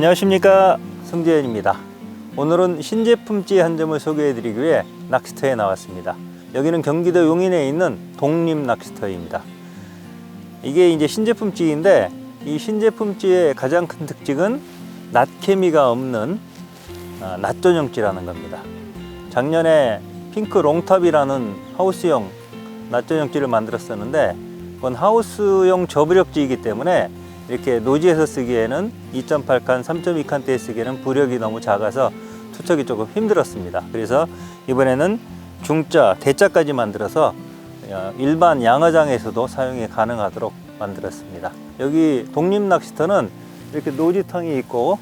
안녕하십니까, 성재현입니다. 오늘은 신제품지 한 점을 소개해 드리기 위해 낚시터에 나왔습니다. 여기는 경기도 용인에 있는 독립낚시터입니다. 이게 이제 신제품지인데, 이 신제품지의 가장 큰 특징은 낫케미가 없는 낫전용지라는 겁니다. 작년에 핑크 롱탑이라는 하우스용 낫전용지를 만들었었는데, 그건 하우스용 저부력지이기 때문에 이렇게 노지에서 쓰기에는 2.8칸, 3.2칸대에 쓰기에는 부력이 너무 작아서 투척이 조금 힘들었습니다. 그래서 이번에는 중자, 대자까지 만들어서 일반 양어장에서도 사용이 가능하도록 만들었습니다. 여기 독립낚시터는 이렇게 노지탕이 있고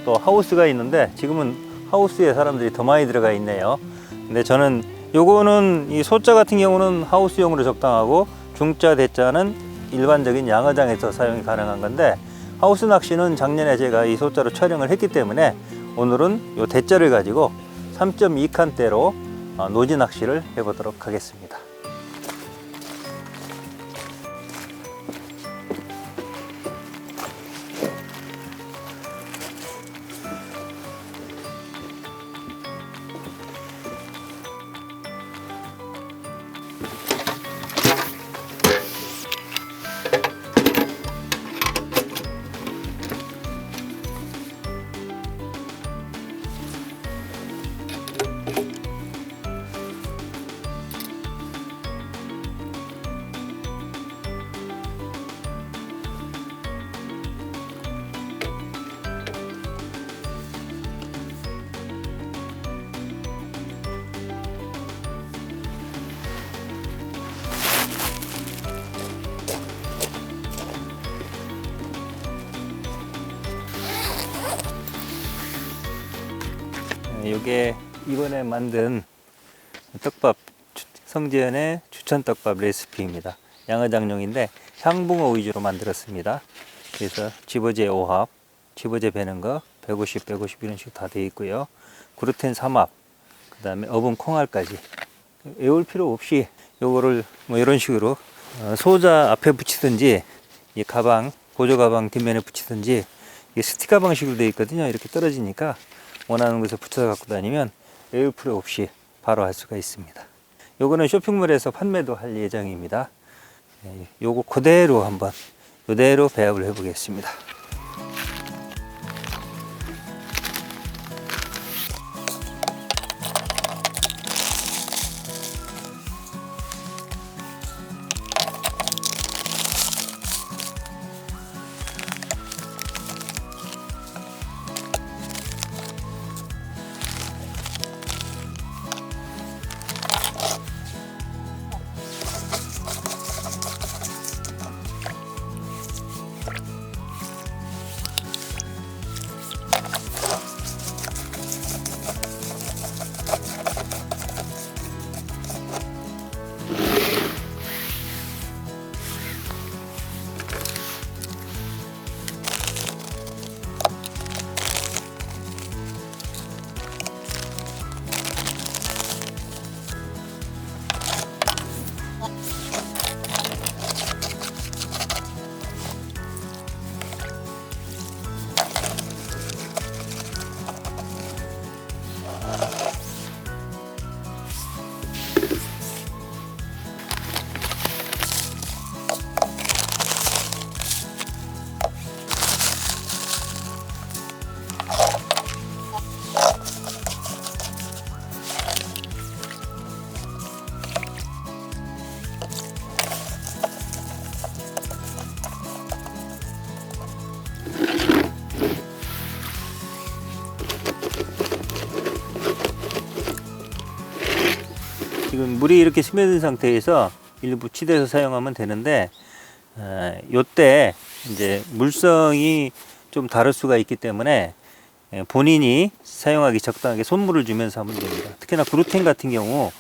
또 하우스가 있는데, 지금은 하우스에 사람들이 더 많이 들어가 있네요. 근데 저는 요거는 이 소자 같은 경우는 하우스용으로 적당하고, 중자, 대자는 일반적인 양어장에서 사용이 가능한 건데, 하우스 낚시는 작년에 제가 이 소자로 촬영을 했기 때문에 오늘은 이 대자를 가지고 3.2칸대로 노지 낚시를 해보도록 하겠습니다. 이게 이번에 만든 떡밥, 성재현의 추천떡밥 레시피입니다. 양어장용인데 향붕어 위주로 만들었습니다. 그래서 집어제 5합, 집어제 베는 거 150, 150 이런 식으로 다 되어 있고요. 그루텐 3합, 그 다음에 어분 콩알까지. 외울 필요 없이 요거를 뭐 이런 식으로 소자 앞에 붙이든지, 이 가방, 보조 가방 뒷면에 붙이든지, 이게 스티커 방식으로 되어 있거든요. 이렇게 떨어지니까 원하는 곳에 붙여서 갖고 다니면 외울 필요 없이 바로 할 수가 있습니다. 요거는 쇼핑몰에서 판매도 할 예정입니다. 요거 그대로 한번 이대로 배합을 해 보겠습니다. 지금 물이 이렇게 스며든 상태에서 일부 치대서 사용하면 되는데, 요때 이제 물성이 좀 다를 수가 있기 때문에 본인이 사용하기 적당하게 손물을 주면서 하면 됩니다. 특히나 그루텐 같은 경우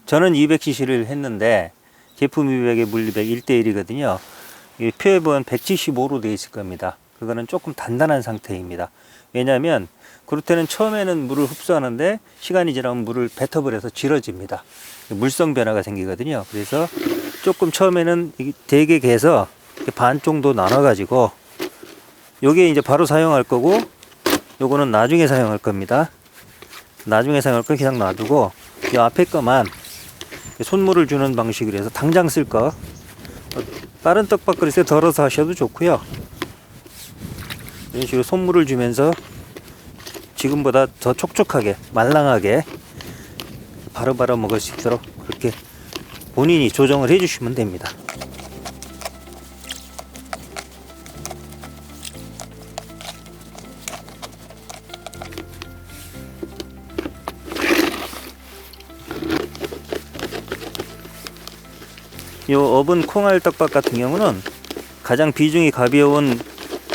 저는 200cc를 했는데 제품 200에 물 200 1대1이거든요. 표에 보면 175로 되어 있을 겁니다. 그거는 조금 단단한 상태입니다. 왜냐하면 그루텐은 처음에는 물을 흡수하는데 시간이 지나면 물을 뱉어버려서 질어집니다. 물성 변화가 생기거든요. 그래서 조금 처음에는 되게 개서 반 정도 나눠 가지고 요게 이제 바로 사용할 거고, 요거는 나중에 사용할 겁니다. 나중에 사용할 거 그냥 놔두고, 이 앞에 거만 손물을 주는 방식으로 해서 당장 쓸 거, 다른 떡밥 그릇에 덜어서 하셔도 좋고요. 이런 식으로 손물을 주면서 지금보다 더 촉촉하게, 말랑하게 바로바로 먹을 수 있도록 그렇게 본인이 조정을 해 주시면 됩니다. 요 어분 콩알 떡밥 같은 경우는 가장 비중이 가벼운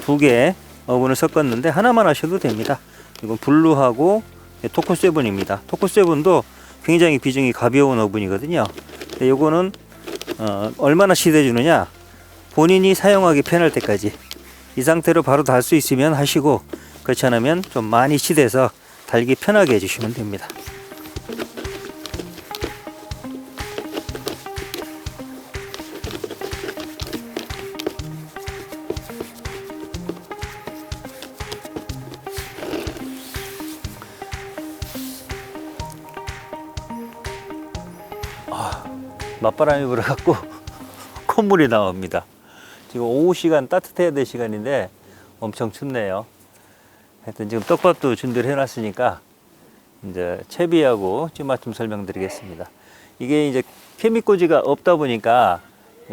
2개의 어분을 섞었는데 하나만 하셔도 됩니다. 이건 블루하고 토코7입니다. 토코7도 굉장히 비중이 가벼운 어분이거든요. 근데 요거는 얼마나 시대 주느냐, 본인이 사용하기 편할 때까지 이 상태로 바로 달 수 있으면 하시고, 그렇지 않으면 좀 많이 시대서 달기 편하게 해주시면 됩니다. 맞바람이 불어갖고 콧물이 나옵니다. 지금 오후 시간, 따뜻해야 될 시간인데 엄청 춥네요. 하여튼 지금 떡밥도 준비를 해놨으니까 이제 채비하고 찌맞춤 설명드리겠습니다. 이게 이제 케미꽂이가 없다 보니까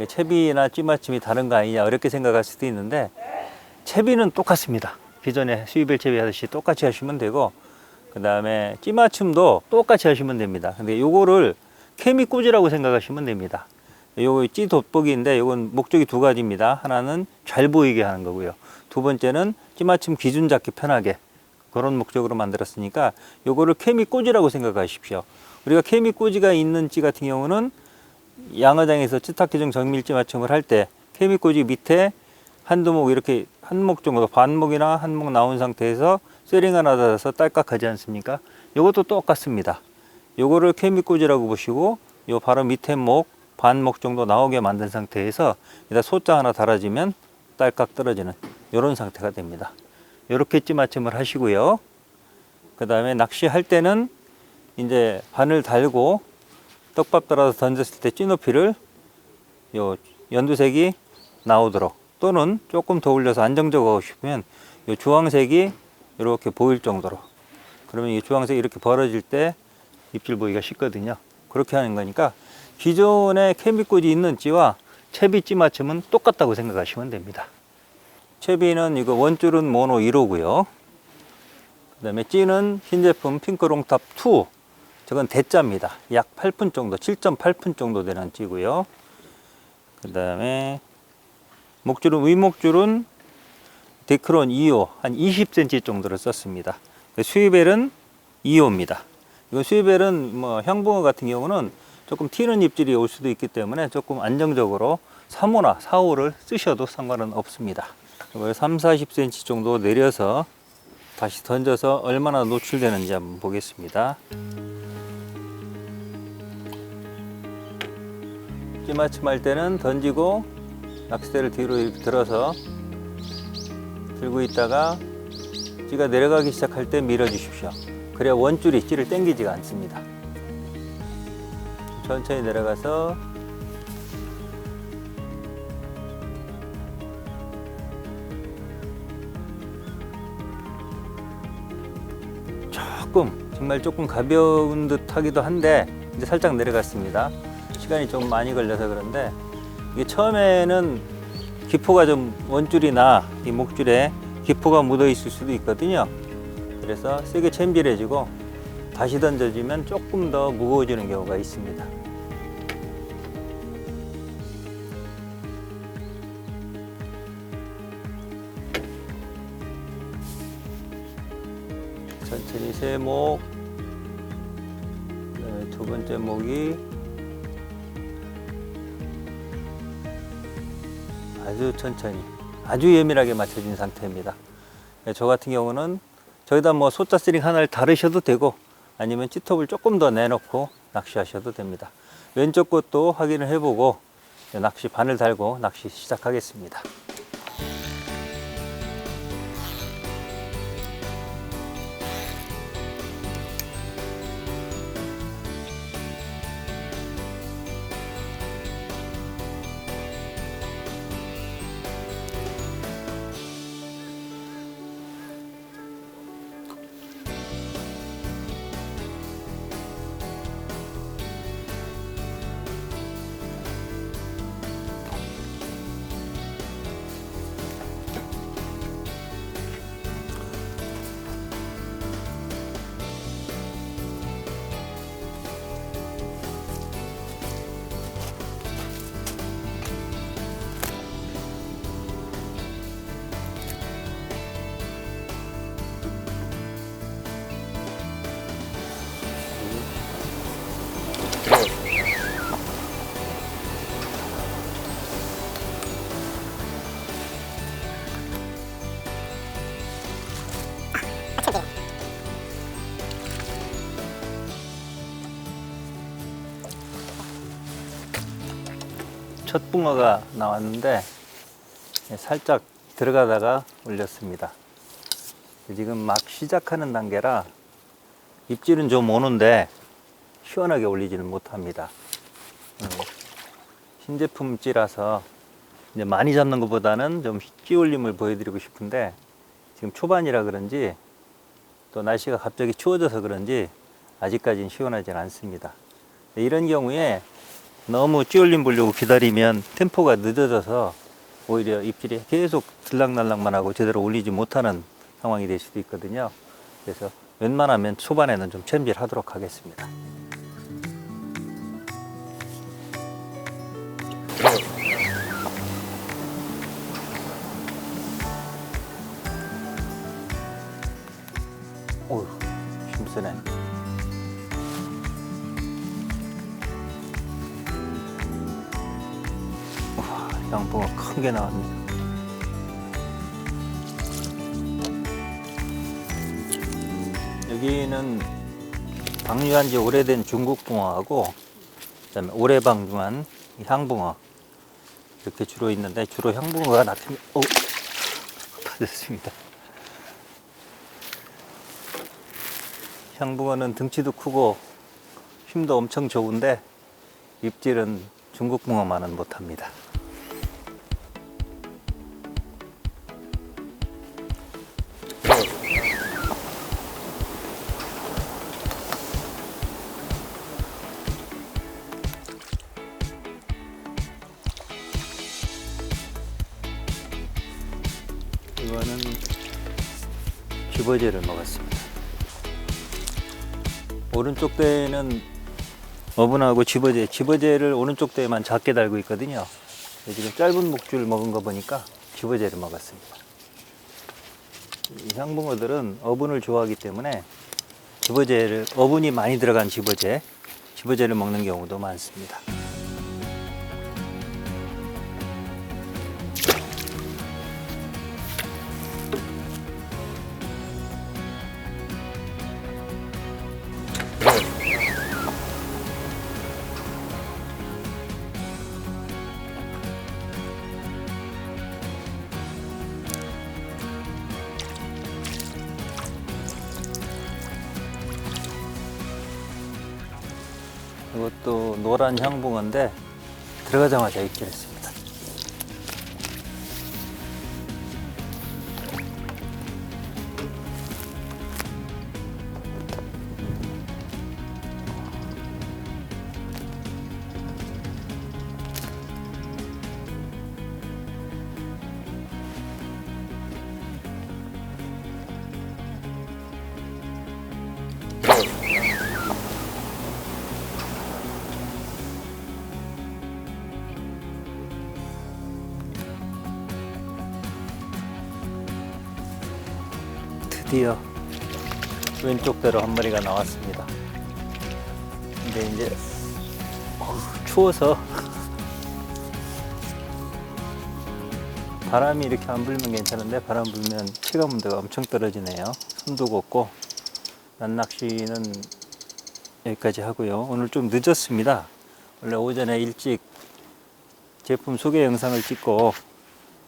채비나 찌맞춤이 다른 거 아니냐 어렵게 생각할 수도 있는데, 채비는 똑같습니다. 기존에 수입일 채비 하듯이 똑같이 하시면 되고, 그 다음에 찌맞춤도 똑같이 하시면 됩니다. 근데 요거를 케미꽂이라고 생각하시면 됩니다. 요거 찌 돋보기인데 요건 목적이 2가지입니다. 하나는 잘 보이게 하는 거고요. 2번째는 찌맞춤 기준 잡기 편하게, 그런 목적으로 만들었으니까 요거를 케미꽂이라고 생각하십시오. 우리가 케미꽂이가 있는 찌 같은 경우는 양어장에서 찌탁기중 정밀 찌맞춤을 할 때 케미꽂이 밑에 한두 목, 이렇게 한 목 정도, 반목이나 한 목 나온 상태에서 쇠링 하나 닫아서 딸깍하지 않습니까? 요것도 똑같습니다. 요거를 케미꽂이라고 보시고, 요 바로 밑에 목, 반목 정도 나오게 만든 상태에서 여기다 소자 하나 달아주면 딸깍 떨어지는 요런 상태가 됩니다. 요렇게 찌맞춤을 하시고요. 그 다음에 낚시할 때는 이제 바늘 달고 떡밥 달아서 던졌을 때 찌높이를 요 연두색이 나오도록, 또는 조금 더 올려서 안정적으로 하고 싶으면 요 주황색이 이렇게 보일 정도로, 그러면 이 주황색이 이렇게 벌어질 때 입질 보기가 쉽거든요. 그렇게 하는 거니까 기존의 케미꽂이 있는 찌와 채비 찌 맞춤은 똑같다고 생각하시면 됩니다. 채비는 이거 원줄은 모노 1호고요. 그 다음에 찌는 신제품 핑크롱탑 2, 저건 대짜입니다. 약 8분 정도, 7.8분 정도 되는 찌고요. 그 다음에 목줄은, 위목줄은 데크론 2호 한 20cm 정도를 썼습니다. 수입벨은 2호입니다. 이거 수입벨은 뭐 향붕어 같은 경우는 조금 튀는 입질이 올 수도 있기 때문에 조금 안정적으로 3호나 4호를 쓰셔도 상관은 없습니다. 이걸 30-40cm 정도 내려서 다시 던져서 얼마나 노출되는지 한번 보겠습니다. 찌맞춤 할 때는 던지고 낚싯대를 뒤로 이렇게 들어서 들고 있다가 찌가 내려가기 시작할 때 밀어 주십시오. 그래야 원줄이 찌를 당기지가 않습니다. 천천히 내려가서 정말 조금 가벼운 듯 하기도 한데 이제 살짝 내려갔습니다. 시간이 좀 많이 걸려서 그런데, 이게 처음에는 기포가 좀, 원줄이나 이 목줄에 기포가 묻어 있을 수도 있거든요. 그래서 세게 챔질해주고 다시 던져주면 조금 더 무거워지는 경우가 있습니다. 천천히 세 목, 그다음에 2번째 목이 아주 천천히, 아주 예민하게 맞춰진 상태입니다. 저 같은 경우는 저기다 뭐 소자 스링 하나를 다르셔도 되고, 아니면 찌톱을 조금 더 내놓고 낚시하셔도 됩니다. 왼쪽 것도 확인을 해보고 낚시 바늘 달고 낚시 시작하겠습니다. 첫 붕어가 나왔는데 살짝 들어가다가 올렸습니다. 지금 막 시작하는 단계라 입질은 좀 오는데 시원하게 올리지는 못합니다. 신제품찌라서 이제 많이 잡는 것보다는 좀 찌올림을 보여드리고 싶은데 지금 초반이라 그런지 또 날씨가 갑자기 추워져서 그런지 아직까지는 시원하진 않습니다. 이런 경우에 너무 찌올림 보려고 기다리면 템포가 늦어져서 오히려 입질이 계속 들락날락만 하고 제대로 올리지 못하는 상황이 될 수도 있거든요. 그래서 웬만하면 초반에는 좀 챔질하도록 하겠습니다. 어휴, 힘쓰네. 와, 양봉어 큰 게 나왔네. 여기는 방류한 지 오래된 중국 붕어하고 그다음에 오래 방류한 향붕어 이렇게 주로 있는데 주로 향붕어가 나타면 터졌습니다. 향붕어는 등치도 크고 힘도 엄청 좋은데 입질은 중국 붕어만은 못합니다. 이거는 집어제를 먹었습니다. 오른쪽 대에는 어분하고 집어제를 오른쪽 대에만 작게 달고 있거든요. 지금 짧은 목줄 먹은 거 보니까 집어제를 먹었습니다. 이 향붕어들은 어분을 좋아하기 때문에 어분이 많이 들어간 집어제를 먹는 경우도 많습니다. 이것도 노란 향붕어인데 들어가자마자 입질했습니다. 드디어 왼쪽 대로 한 마리가 나왔습니다. 근데 이제 추워서 바람이 이렇게 안 불면 괜찮은데 바람 불면 체감 온도가 엄청 떨어지네요. 손도 걷고 낱낚시는 여기까지 하고요. 오늘 좀 늦었습니다. 원래 오전에 일찍 제품 소개 영상을 찍고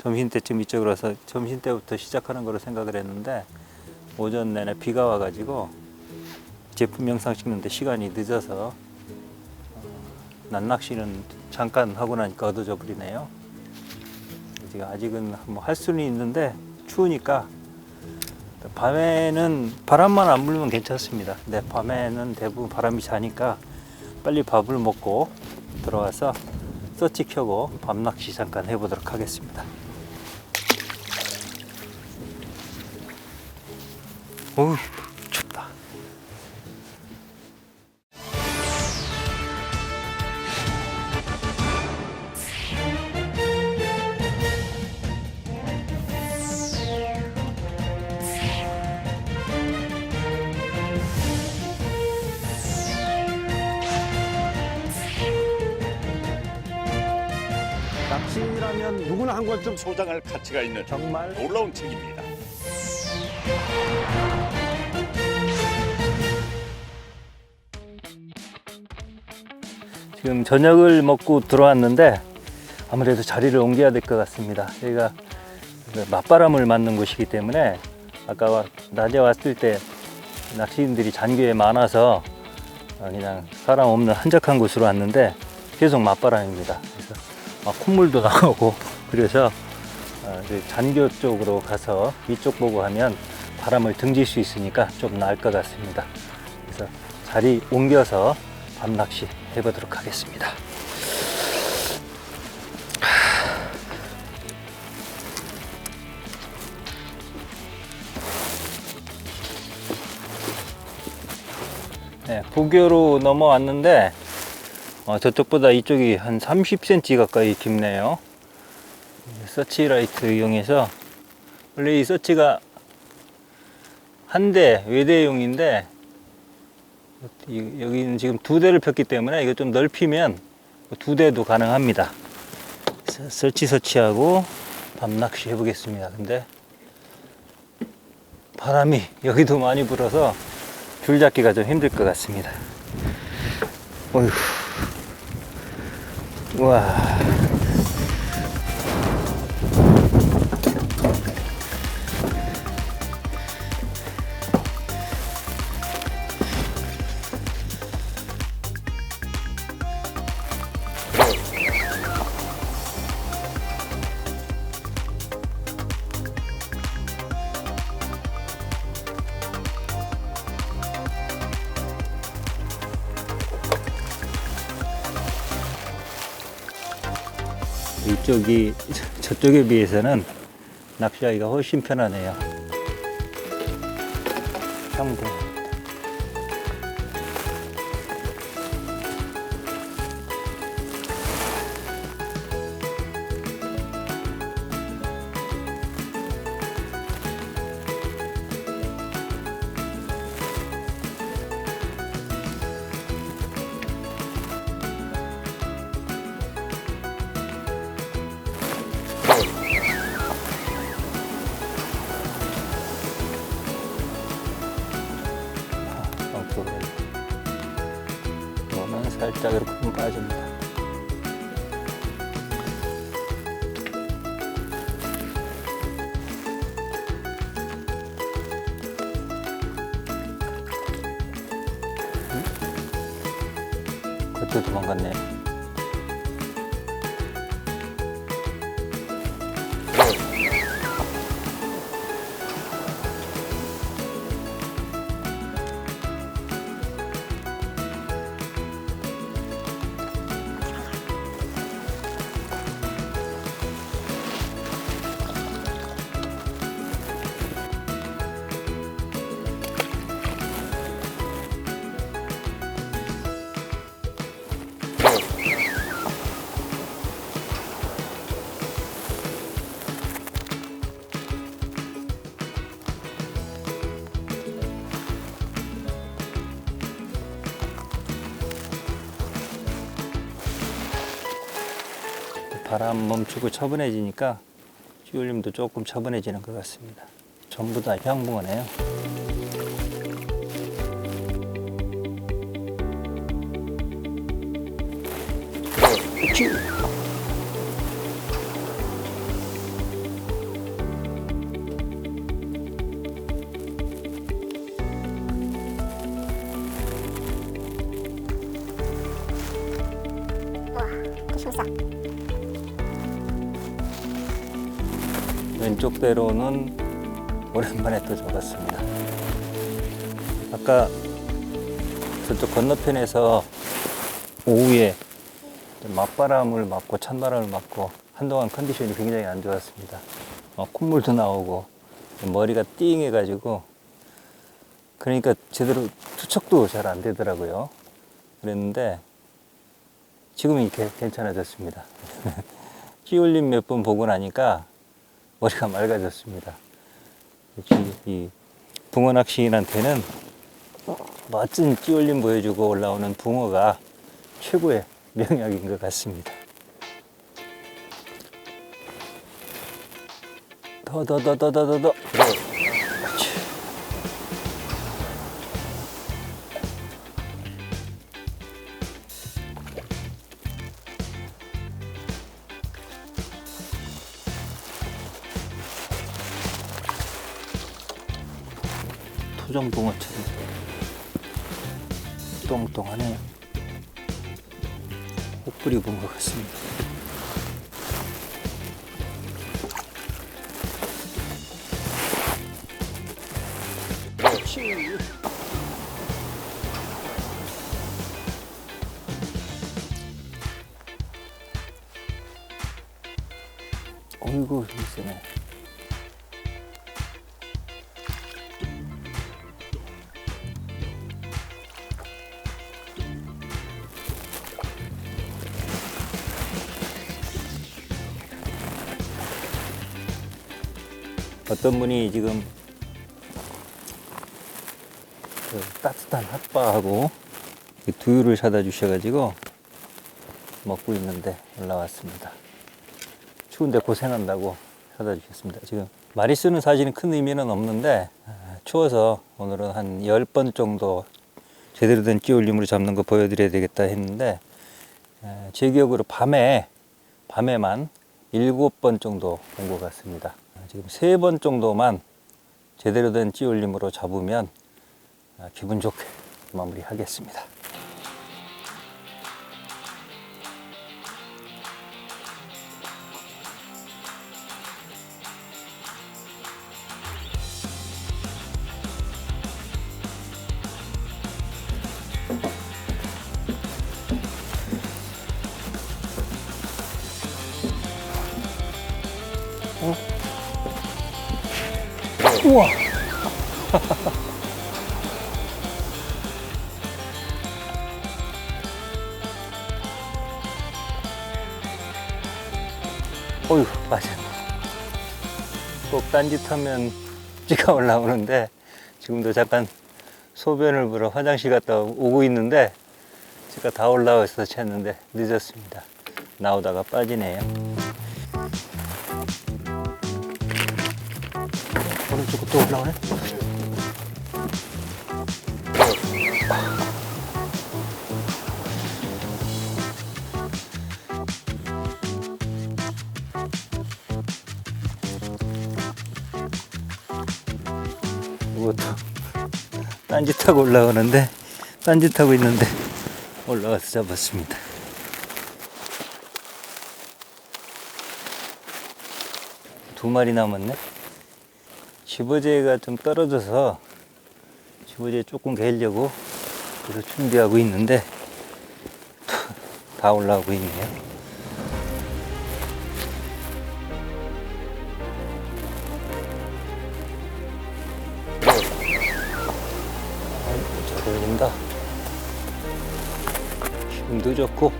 점심때쯤 이쪽으로 와서 점심때부터 시작하는 거로 생각을 했는데 오전 내내 비가 와가지고 제품 영상 찍는데 시간이 늦어서 낱낚시는 잠깐 하고 나니까 어두워져 버리네요. 지금 아직은 뭐 할 수는 있는데 추우니까 밤에는 바람만 안 불면 괜찮습니다. 근데 밤에는 대부분 바람이 자니까 빨리 밥을 먹고 들어와서 서치 켜고 밤낚시 잠깐 해보도록 하겠습니다. 어우, 춥다. 낚시라면 누구나 한 권쯤 소장할 가치가 있는 정말 놀라운 책입니다. 지금 저녁을 먹고 들어왔는데 아무래도 자리를 옮겨야 될 것 같습니다. 여기가 맞바람을 맞는 곳이기 때문에 아까 낮에 왔을 때 낚시인들이 잔교에 많아서 그냥 사람 없는 한적한 곳으로 왔는데 계속 맞바람입니다. 그래서 막 콧물도 나오고 그래서 잔교 쪽으로 가서 위쪽 보고 하면 바람을 등질 수 있으니까 좀 나을 것 같습니다. 그래서 자리 옮겨서 밤낚시 해보도록 하겠습니다. 네, 부교로 넘어왔는데 저쪽보다 이쪽이 한 30cm 가까이 깊네요. 서치라이트 이용해서 원래 이 서치가 한 대 외대용인데 여기는 지금 2대를 폈기 때문에 이거 좀 넓히면 2대도 가능합니다. 서치하고 밤낚시 해보겠습니다. 근데 바람이 여기도 많이 불어서 줄 잡기가 좀 힘들 것 같습니다. 어휴. 와. 이쪽이 저쪽에 비해서는 낚시하기가 훨씬 편하네요. 평등. 이거는 살짝 이렇게 좀 빠집니다. 그것도 도망갔네. 바람 멈추고 처분해지니까 찌울림도 조금 처분해지는 것 같습니다. 전부 다 향붕어네요. 왼쪽 대로는 오랜만에 또 잡았습니다. 아까 저쪽 건너편에서 오후에 맞바람을 맞고 찬바람을 맞고 한동안 컨디션이 굉장히 안 좋았습니다. 콧물도 나오고 머리가 띵해가지고 그러니까 제대로 투척도 잘 안 되더라고요. 그랬는데 지금은 이렇게 괜찮아졌습니다. 찌울림 몇 번 보고 나니까 머리가 맑아졌습니다. 이 붕어 낚시인한테는 멋진 찌울림 보여주고 올라오는 붕어가 최고의 명약인 것 같습니다. 더. 그렇지. 토종붕어처럼 똥똥하네요. 혹부리 붕어 같습니다. 그렇지. 어이구, 힘이 세네. 어떤 분이 지금 그 따뜻한 핫바하고 두유를 사다 주셔가지고 먹고 있는데 올라왔습니다. 추운데 고생한다고 사다 주셨습니다. 지금 마리수는 사실은 큰 의미는 없는데 추워서 오늘은 한 10번 정도 제대로 된 찌올림으로 잡는 거 보여드려야 되겠다 했는데 제 기억으로 밤에만 7번 정도 온 것 같습니다. 지금 3번 정도만 제대로 된 찌올림으로 잡으면 기분 좋게 마무리하겠습니다. 우와! 어휴, 맞았네. 꼭 딴짓하면 찌가 올라오는데 지금도 잠깐 소변을 보러 화장실 갔다 오고 있는데 찌가 다 올라와서 챘는데 늦었습니다. 나오다가 빠지네요. 오른쪽으로 또 올라오네. 이것도 딴짓하고 올라오는데 딴짓하고 있는데 올라가서 잡았습니다. 두 마리 남았네. 집어제가 좀 떨어져서 집어제 조금 개려고 그래서 준비하고 있는데 다 올라오고 있네요. 잘 올린다. 힘도 좋고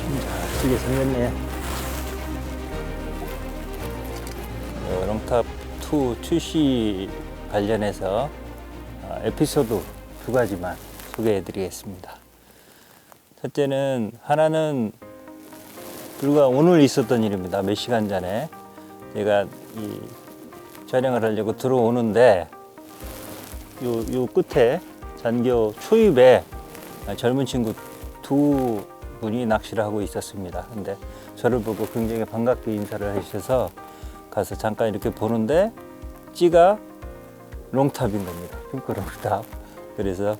힘 잘 쓰게 생겼네. 롱탑2 출시 관련해서 에피소드 2가지만 소개해 드리겠습니다. 첫째는 하나는 불과 오늘 있었던 일입니다. 몇 시간 전에 제가 이 촬영을 하려고 들어오는데 요 끝에 잔교 초입에 젊은 친구 두 분이 낚시를 하고 있었습니다. 근데 저를 보고 굉장히 반갑게 인사를 해주셔서 가서 잠깐 이렇게 보는데 찌가 롱탑인 겁니다. 핑크 롱탑. 그래서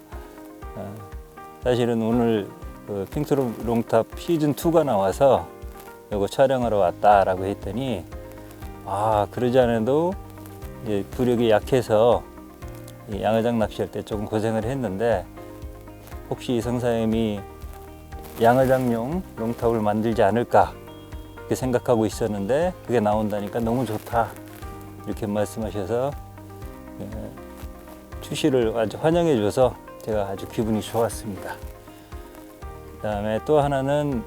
사실은 오늘 그 핑크 롱탑 시즌 2가 나와서 이거 촬영하러 왔다라고 했더니 그러지 않아도 이제 부력이 약해서 이 양어장 낚시할 때 조금 고생을 했는데 혹시 성사님이 양어장용 롱탑을 만들지 않을까 이렇게 생각하고 있었는데 그게 나온다니까 너무 좋다 이렇게 말씀하셔서 출시를 아주 환영해 줘서 제가 아주 기분이 좋았습니다. 그 다음에 또 하나는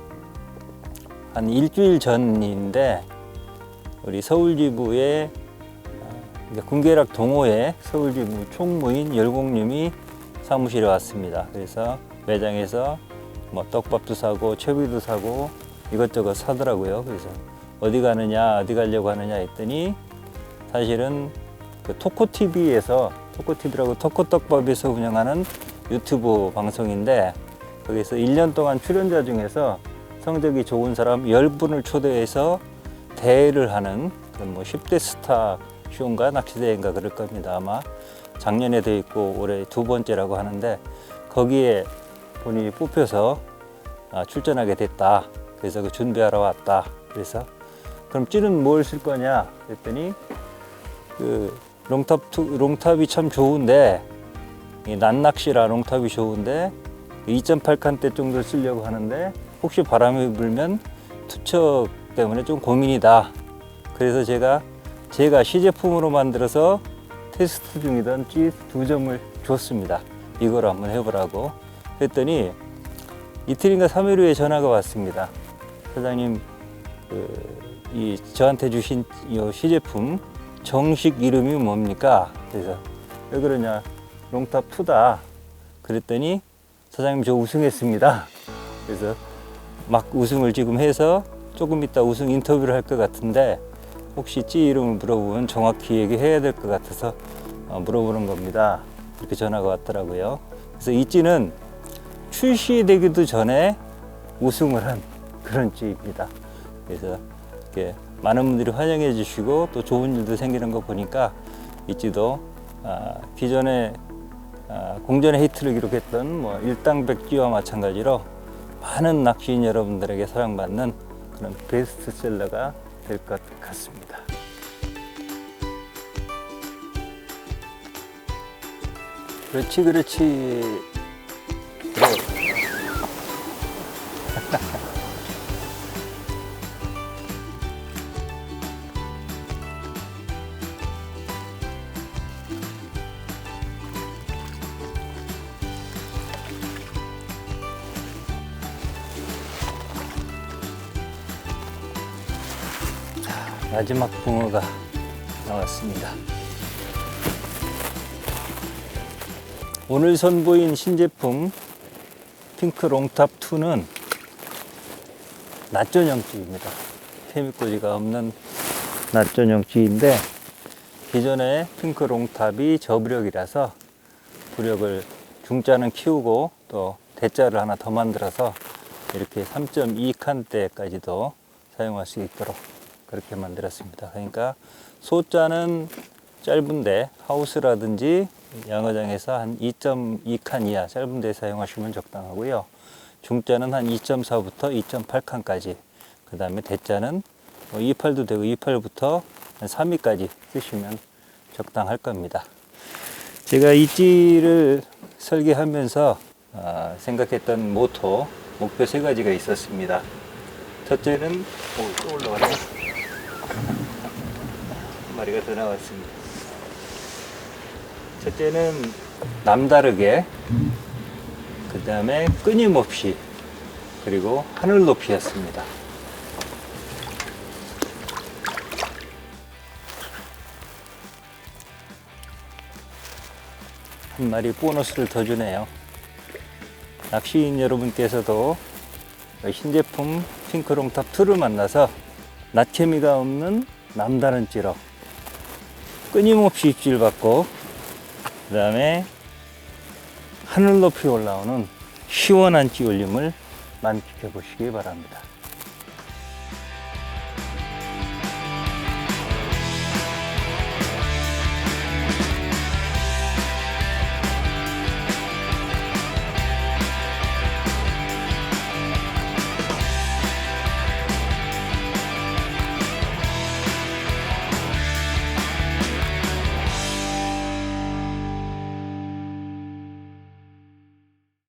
한 일주일 전인데 우리 서울지부의 군계락 동호회 서울지부 총무인 열공님이 사무실에 왔습니다. 그래서 매장에서 뭐 떡밥도 사고 채비도 사고 이것저것 사더라고요. 그래서 어디 가느냐 어디 가려고 하느냐 했더니 사실은 그 토코TV에서 토코TV라고 토코떡밥에서 운영하는 유튜브 방송인데 거기서 1년 동안 출연자 중에서 성적이 좋은 사람 10분을 초대해서 대회를 하는 그런 뭐 10대 스타 쇼인가 낚시대회인가 그럴 겁니다. 아마 작년에 돼 있고 올해 2번째라고 하는데 거기에 본인이 뽑혀서 출전하게 됐다. 그래서 그 준비하러 왔다. 그래서 그럼 찌는 뭘 쓸 거냐 그랬더니 그 롱탑이 참 좋은데 이 난낚시라 롱탑이 좋은데 2.8칸대 정도 쓰려고 하는데 혹시 바람이 불면 투척 때문에 좀 고민이다. 그래서 제가 시제품으로 만들어서 테스트 중이던 찌 2점을 줬습니다. 이걸 한번 해보라고. 그랬더니 이틀인가 3일 후에 전화가 왔습니다. 사장님, 저한테 주신 이 시제품 정식 이름이 뭡니까? 그래서 왜 그러냐? 롱탑 2다. 그랬더니 사장님 저 우승했습니다. 그래서 막 우승을 지금 해서 조금 이따 우승 인터뷰를 할 것 같은데 혹시 찌 이름을 물어보면 정확히 얘기해야 될 것 같아서 물어보는 겁니다. 이렇게 전화가 왔더라고요. 그래서 이 찌는 출시되기도 전에 우승을 한 그런 찌입니다. 그래서 이렇게 많은 분들이 환영해 주시고 또 좋은 일도 생기는 거 보니까 이 찌도 기존에 공전의 히트를 기록했던 뭐 일당백찌와 마찬가지로 많은 낚시인 여러분들에게 사랑받는 그런 베스트셀러가 될 것 같습니다. 그렇지. 그래. 마지막 붕어가 나왔습니다. 오늘 선보인 신제품 핑크 롱탑 2는 낫전형찌입니다. 케미꼬지가 없는 낫전형찌인데 기존의 핑크 롱탑이 저부력이라서 부력을 중자는 키우고 또 대자를 하나 더 만들어서 이렇게 3.2칸대까지도 사용할 수 있도록 그렇게 만들었습니다. 그러니까 소자는 짧은데 하우스라든지 양어장에서 한 2.2칸 이하 짧은 데 사용하시면 적당하고요. 중자는 한 2.4부터 2.8칸까지, 그 다음에 대자는 2.8도 되고 2.8부터 한 3위까지 쓰시면 적당할 겁니다. 제가 이 찌를 설계하면서 생각했던 목표 3가지가 있었습니다. 첫째는 또 올라가네. 한 마리가 더 나왔습니다. 첫째는 남다르게, 그 다음에 끊임없이, 그리고 하늘 높이였습니다. 한 마리 보너스를 더 주네요. 낚시인 여러분께서도 신제품 핑크롱탑 2를 만나서 낫케미가 없는 남다른 찌러 끊임없이 입질 받고, 그 다음에 하늘 높이 올라오는 시원한 찌 올림을 만끽해 보시기 바랍니다.